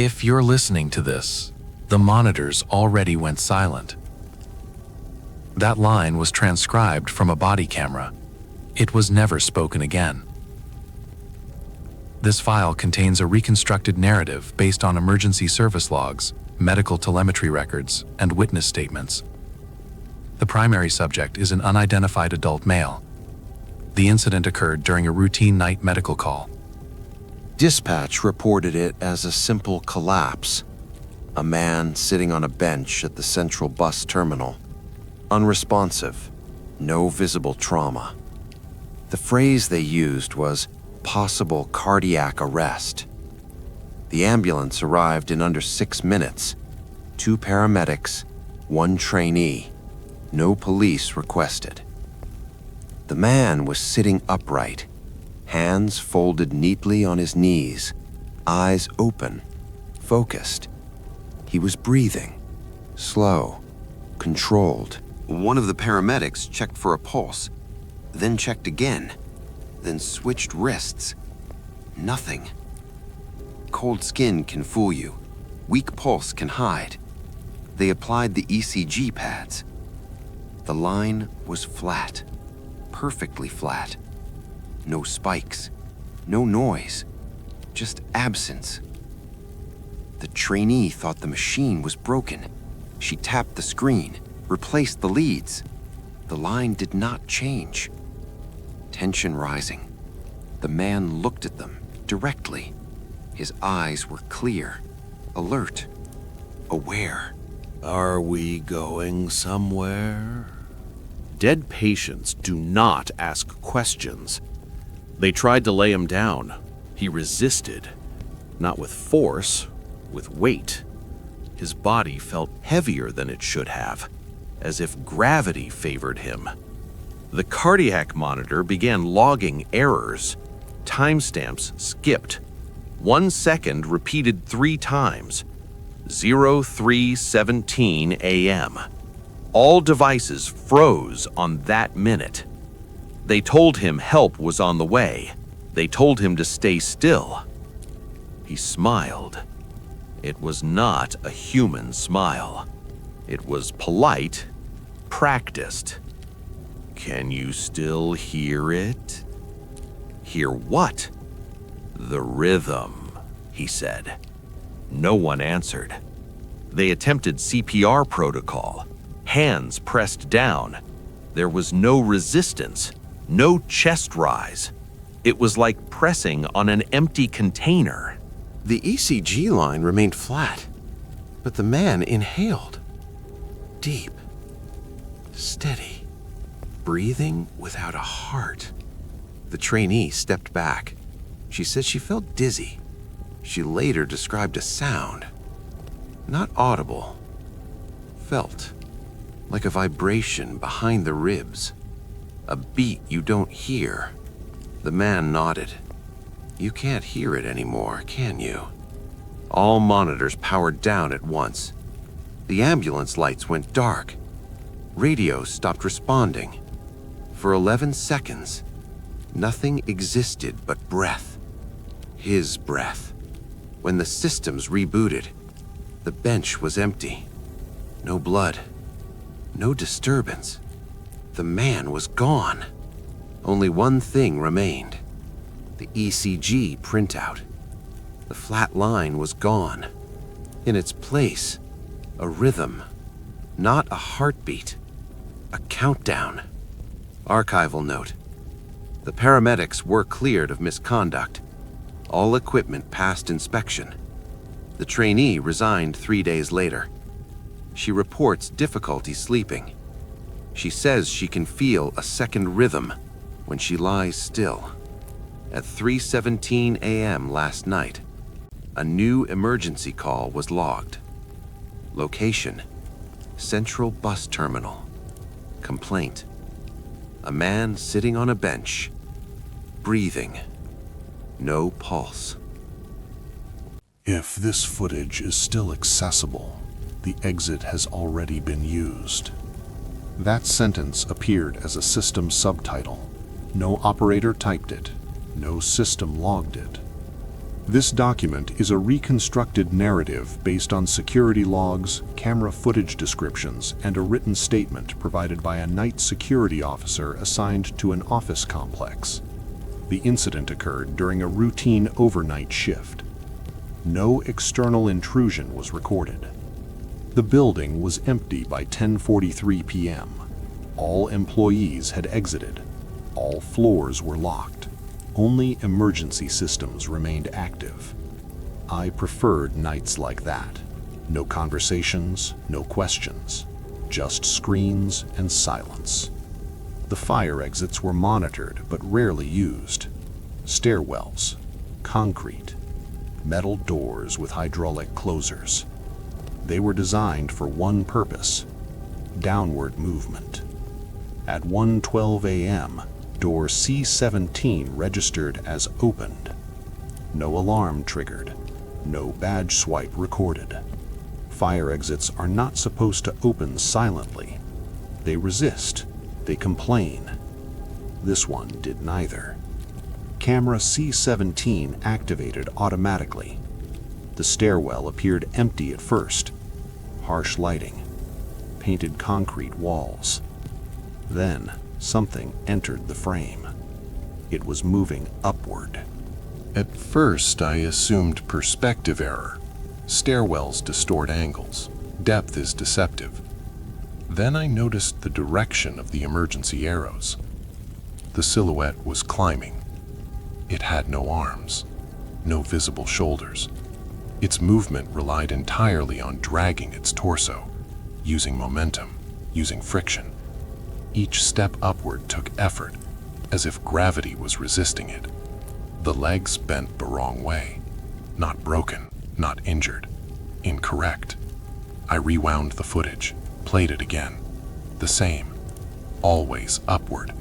If you're listening to this, the monitors already went silent. That line was transcribed from a body camera. It was never spoken again. This file contains a reconstructed narrative based on emergency service logs, medical telemetry records, and witness statements. The primary subject is an unidentified adult male. The incident occurred during a routine night medical call. Dispatch reported it as a simple collapse. A man sitting on a bench at the central bus terminal. Unresponsive, no visible trauma. The phrase they used was possible cardiac arrest. The ambulance arrived in under 6 minutes. 2 paramedics, 1 trainee. No police requested. The man was sitting upright, hands folded neatly on his knees, eyes open, focused. He was breathing, slow, controlled. One of the paramedics checked for a pulse, then checked again, then switched wrists. Nothing. Cold skin can fool you. Weak pulse can hide. They applied the ECG pads. The line was flat, perfectly flat. No spikes, no noise, just absence. The trainee thought the machine was broken. She tapped the screen, replaced the leads. The line did not change. Tension rising. The man looked at them directly. His eyes were clear, alert, aware. Are we going somewhere? Dead patients do not ask questions. They tried to lay him down. He resisted, not with force, with weight. His body felt heavier than it should have, as if gravity favored him. The cardiac monitor began logging errors. Timestamps skipped. 1 second repeated 3 times. 03:17 a.m. All devices froze on that minute. They told him help was on the way. They told him to stay still. He smiled. It was not a human smile. It was polite, practiced. Can you still hear it? Hear what? The rhythm, he said. No one answered. They attempted CPR protocol. Hands pressed down. There was no resistance, no chest rise. It was like pressing on an empty container. The ECG line remained flat, but the man inhaled. Deep, steady, breathing without a heart. The trainee stepped back. She said she felt dizzy. She later described a sound, not audible, felt, like a vibration behind the ribs, a beat you don't hear. The man nodded. You can't hear it anymore, can you? All monitors powered down at once. The ambulance lights went dark. Radio stopped responding. For 11 seconds, nothing existed but breath. His breath. When the systems rebooted, the bench was empty. No blood. No disturbance. The man was gone. Only one thing remained. The ECG printout. The flat line was gone. In its place, a rhythm. Not a heartbeat. A countdown. Archival note. The paramedics were cleared of misconduct. All equipment passed inspection. The trainee resigned 3 days later. She reports difficulty sleeping. She says she can feel a second rhythm when she lies still. At 3:17 a.m. last night, a new emergency call was logged. Location: Central Bus Terminal. Complaint: a man sitting on a bench, breathing, no pulse. If this footage is still accessible, the exit has already been used. That sentence appeared as a system subtitle. No operator typed it. No system logged it. This document is a reconstructed narrative based on security logs, camera footage descriptions, and a written statement provided by a night security officer assigned to an office complex. The incident occurred during a routine overnight shift. No external intrusion was recorded. The building was empty by 10:43 p.m. All employees had exited. All floors were locked. Only emergency systems remained active. I preferred nights like that. No conversations, no questions. Just screens and silence. The fire exits were monitored but rarely used. Stairwells, concrete, metal doors with hydraulic closers. They were designed for one purpose: downward movement. At 1:12 a.m., door C17 registered as opened. No alarm triggered. No badge swipe recorded. Fire exits are not supposed to open silently. They resist. They complain. This one did neither. Camera C17 activated automatically. The stairwell appeared empty at first. Harsh lighting. Painted concrete walls. Then, something entered the frame. It was moving upward. At first, I assumed perspective error. Stairwells distort angles. Depth is deceptive. Then I noticed the direction of the emergency arrows. The silhouette was climbing. It had no arms, no visible shoulders. Its movement relied entirely on dragging its torso, using momentum, using friction. Each step upward took effort, as if gravity was resisting it. The legs bent the wrong way. Not broken, not injured. Incorrect. I rewound the footage, played it again. The same. Always upward.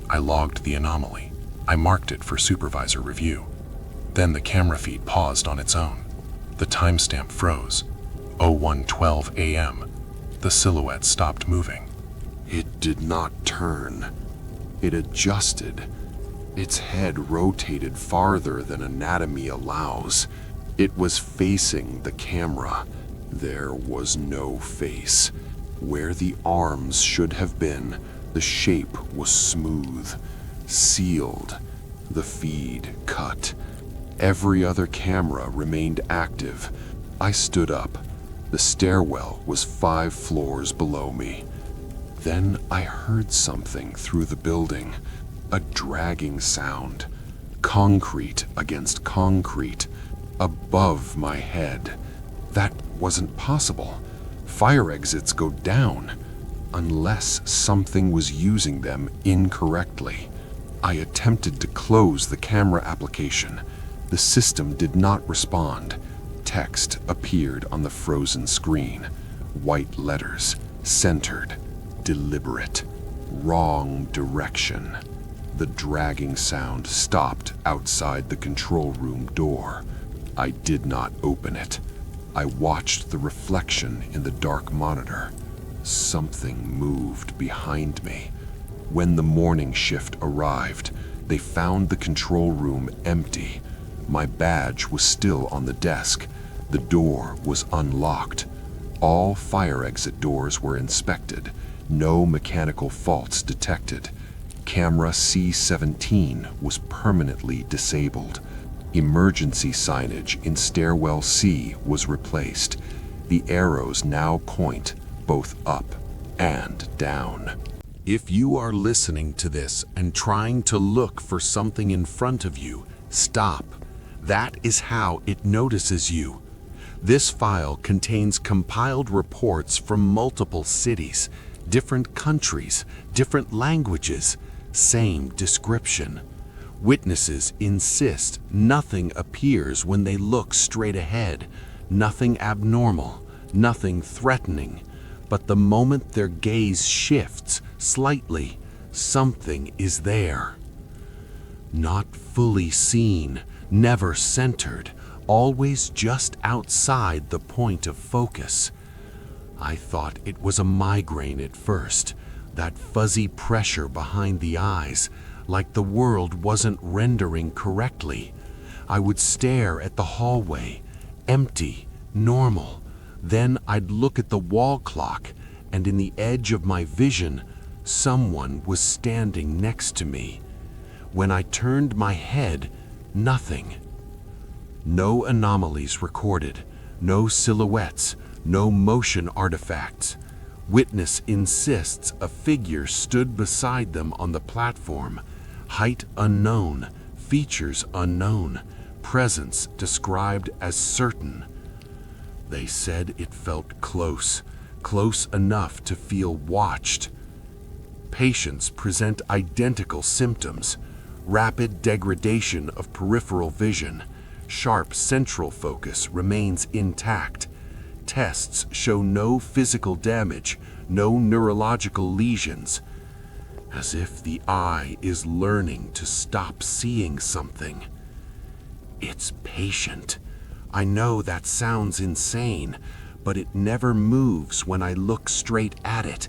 I logged the anomaly. I marked it for supervisor review. Then the camera feed paused on its own. The timestamp froze. 01:12 a.m. The silhouette stopped moving. It did not turn. It adjusted. Its head rotated farther than anatomy allows. It was facing the camera. There was no face. Where the arms should have been, the shape was smooth, sealed, the feed cut. Every other camera remained active. I stood up. The stairwell was 5 floors below me. Then I heard something through the building, a dragging sound, concrete against concrete, above my head. That wasn't possible. Fire exits go down, unless something was using them incorrectly. I attempted to close the camera application. The system did not respond. Text appeared on the frozen screen. White letters, centered, deliberate, wrong direction. The dragging sound stopped outside the control room door. I did not open it. I watched the reflection in the dark monitor. Something moved behind me. When the morning shift arrived, they found the control room empty. My badge was still on the desk. The door was unlocked. All fire exit doors were inspected. No mechanical faults detected. Camera C17 was permanently disabled. Emergency signage in stairwell C was replaced. The arrows now point both up and down. If you are listening to this and trying to look for something in front of you, stop. That is how it notices you. This file contains compiled reports from multiple cities, different countries, different languages, same description. Witnesses insist nothing appears when they look straight ahead, nothing abnormal, nothing threatening. But the moment their gaze shifts slightly, something is there. Not fully seen, never centered, always just outside the point of focus. I thought it was a migraine at first, that fuzzy pressure behind the eyes, like the world wasn't rendering correctly. I would stare at the hallway, empty, normal. Then I'd look at the wall clock, and in the edge of my vision, someone was standing next to me. When I turned my head, nothing. No anomalies recorded, no silhouettes, no motion artifacts. Witness insists a figure stood beside them on the platform. Height unknown, features unknown, presence described as certain. They said it felt close, close enough to feel watched. Patients present identical symptoms: rapid degradation of peripheral vision, sharp central focus remains intact. Tests show no physical damage, no neurological lesions. As if the eye is learning to stop seeing something. It's patient. I know that sounds insane, but it never moves when I look straight at it.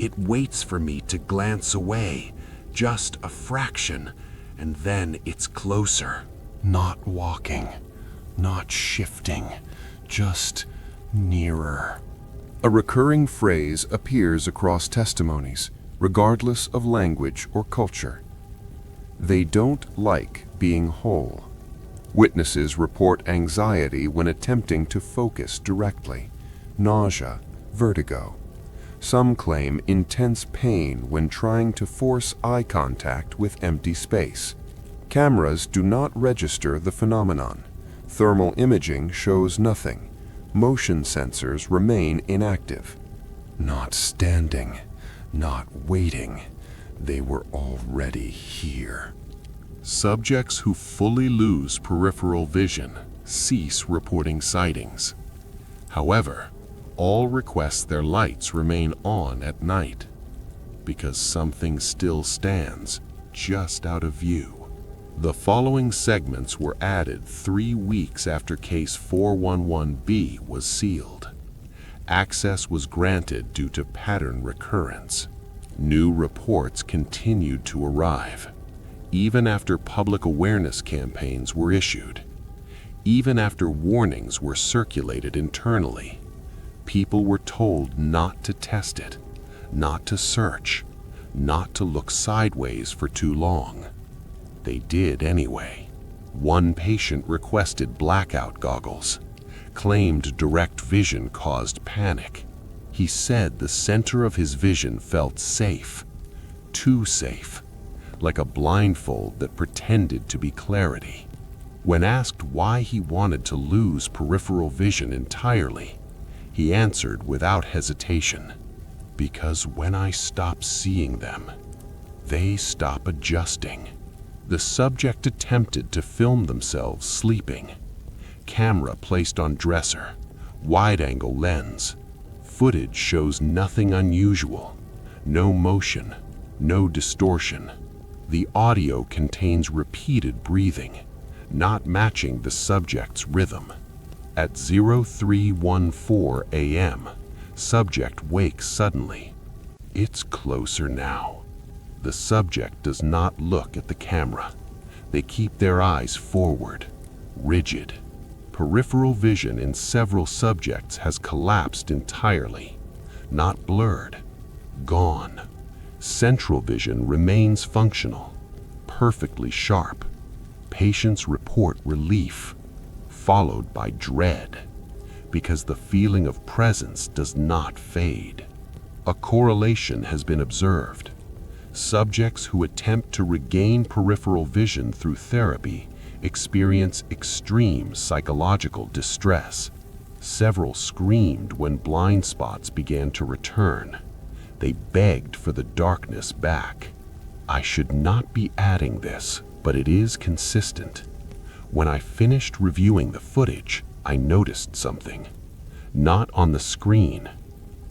It waits for me to glance away, just a fraction, and then it's closer. Not walking, not shifting, just nearer. A recurring phrase appears across testimonies, regardless of language or culture. They don't like being whole. Witnesses report anxiety when attempting to focus directly, nausea, vertigo. Some claim intense pain when trying to force eye contact with empty space. Cameras do not register the phenomenon. Thermal imaging shows nothing. Motion sensors remain inactive. Not standing, not waiting. They were already here. Subjects who fully lose peripheral vision cease reporting sightings. However, all request their lights remain on at night because something still stands just out of view. The following segments were added 3 weeks after Case 411B was sealed. Access was granted due to pattern recurrence. New reports continued to arrive, even after public awareness campaigns were issued. Even after warnings were circulated internally, people were told not to test it, not to search, not to look sideways for too long. They did anyway. One patient requested blackout goggles, claimed direct vision caused panic. He said the center of his vision felt safe, too safe, like a blindfold that pretended to be clarity. When asked why he wanted to lose peripheral vision entirely, he answered without hesitation, "Because when I stop seeing them, they stop adjusting." The subject attempted to film themselves sleeping. Camera placed on dresser, wide-angle lens. Footage shows nothing unusual, no motion, no distortion. The audio contains repeated breathing, not matching the subject's rhythm. At 0314 a.m., subject wakes suddenly. It's closer now. The subject does not look at the camera. They keep their eyes forward, rigid. Peripheral vision in several subjects has collapsed entirely, not blurred, gone. Central vision remains functional, perfectly sharp. Patients report relief, followed by dread, because the feeling of presence does not fade. A correlation has been observed. Subjects who attempt to regain peripheral vision through therapy experience extreme psychological distress. Several screamed when blind spots began to return. They begged for the darkness back. I should not be adding this, but it is consistent. When I finished reviewing the footage, I noticed something. Not on the screen,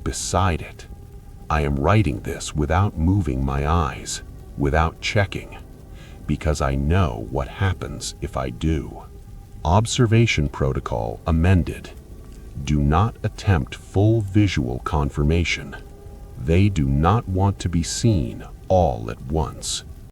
beside it. I am writing this without moving my eyes, without checking, because I know what happens if I do. Observation protocol amended. Do not attempt full visual confirmation. They do not want to be seen all at once.